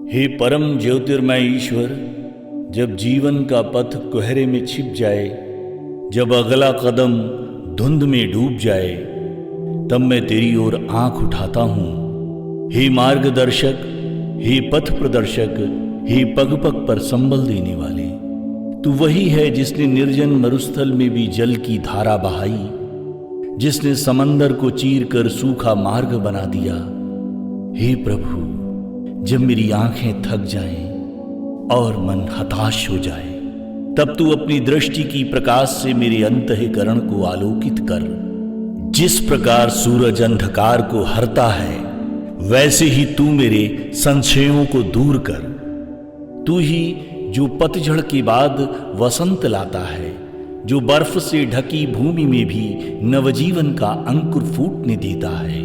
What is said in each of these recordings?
हे परम ज्योतिर्मय ईश्वर, जब जीवन का पथ कोहरे में छिप जाए, जब अगला कदम धुंध में डूब जाए, तब मैं तेरी ओर आंख उठाता हूँ। हे मार्गदर्शक, हे पथ प्रदर्शक, हे पग पग पर संबल देने वाले, तू वही है जिसने निर्जन मरुस्थल में भी जल की धारा बहाई, जिसने समंदर को चीर कर सूखा मार्ग बना दिया। हे प्रभु, जब मेरी आंखें थक जाएं और मन हताश हो जाए, तब तू अपनी दृष्टि की प्रकाश से मेरे अंतःकरण को आलोकित कर। जिस प्रकार सूरज अंधकार को हरता है, वैसे ही तू मेरे संशयों को दूर कर। तू ही जो पतझड़ के बाद वसंत लाता है, जो बर्फ से ढकी भूमि में भी नवजीवन का अंकुर फूटने देता है।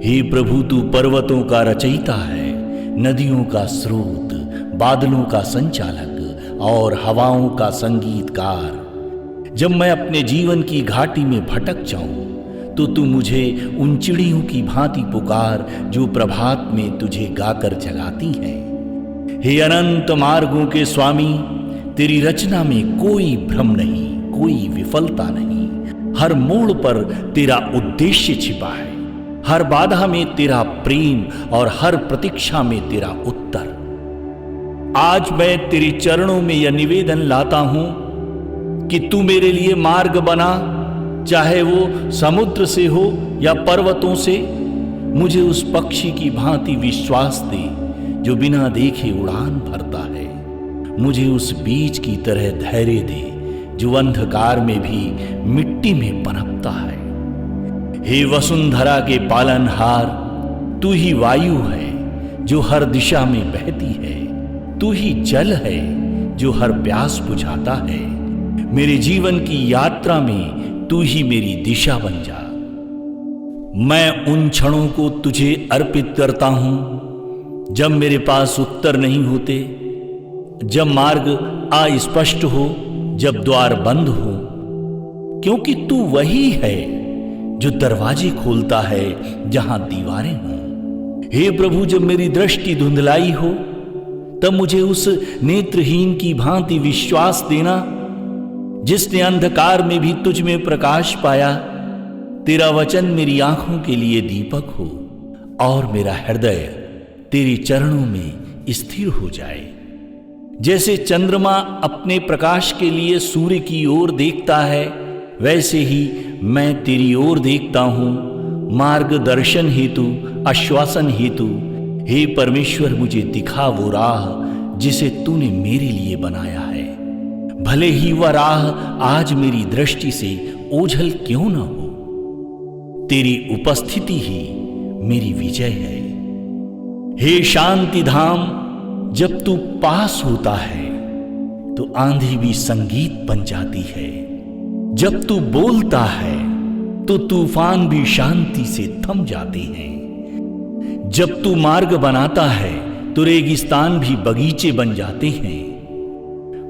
हे प्रभु, तू पर्वतों का रचयिता है, नदियों का स्रोत, बादलों का संचालक और हवाओं का संगीतकार। जब मैं अपने जीवन की घाटी में भटक जाऊं, तो तू मुझे उन चिड़ियों की भांति पुकार जो प्रभात में तुझे गाकर जगाती हैं। हे अनंत मार्गों के स्वामी, तेरी रचना में कोई भ्रम नहीं, कोई विफलता नहीं। हर मोड़ पर तेरा उद्देश्य छिपा है, हर बाधा में तेरा प्रेम और हर प्रतीक्षा में तेरा उत्तर। आज मैं तेरे चरणों में यह निवेदन लाता हूं कि तू मेरे लिए मार्ग बना, चाहे वो समुद्र से हो या पर्वतों से। मुझे उस पक्षी की भांति विश्वास दे जो बिना देखे उड़ान भरता है। मुझे उस बीज की तरह धैर्य दे जो अंधकार में भी मिट्टी में पनपता है। हे वसुंधरा के पालनहार, तू ही वायु है जो हर दिशा में बहती है। तू ही जल है जो हर प्यास बुझाता है। मेरे जीवन की यात्रा में तू ही मेरी दिशा बन जा। मैं उन क्षणों को तुझे अर्पित करता हूं जब मेरे पास उत्तर नहीं होते, जब मार्ग अस्पष्ट हो, जब द्वार बंद हो, क्योंकि तू वही है जो दरवाजे खोलता है जहां दीवारें हों। हे प्रभु, जब मेरी दृष्टि धुंधलाई हो, तब मुझे उस नेत्रहीन की भांति विश्वास देना जिसने अंधकार में भी तुझ में प्रकाश पाया। तेरा वचन मेरी आंखों के लिए दीपक हो और मेरा हृदय तेरे चरणों में स्थिर हो जाए। जैसे चंद्रमा अपने प्रकाश के लिए सूर्य की ओर देखता है, वैसे ही मैं तेरी ओर देखता हूं, मार्गदर्शन हेतु, आश्वासन हेतु। हे परमेश्वर, मुझे दिखा वो राह जिसे तूने मेरे लिए बनाया है। भले ही वह राह आज मेरी दृष्टि से ओझल क्यों न हो, तेरी उपस्थिति ही मेरी विजय है। हे शांति धाम, जब तू पास होता है तो आंधी भी संगीत बन जाती है। जब तू बोलता है तो तूफान भी शांति से थम जाते हैं। जब तू मार्ग बनाता है तो रेगिस्तान भी बगीचे बन जाते हैं।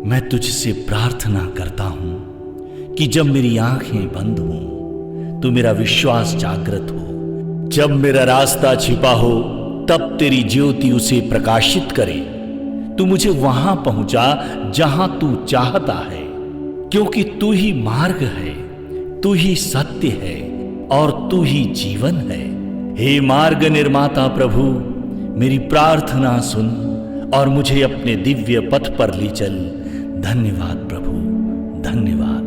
मैं तुझसे प्रार्थना करता हूं कि जब मेरी आंखें बंद हों तो मेरा विश्वास जागृत हो। जब मेरा रास्ता छिपा हो, तब तेरी ज्योति उसे प्रकाशित करे। तू मुझे वहां पहुंचा जहां तू चाहता है, क्योंकि तू ही मार्ग है, तू ही सत्य है और तू ही जीवन है। हे मार्ग निर्माता प्रभु, मेरी प्रार्थना सुन और मुझे अपने दिव्य पथ पर ले चल। धन्यवाद प्रभु, धन्यवाद।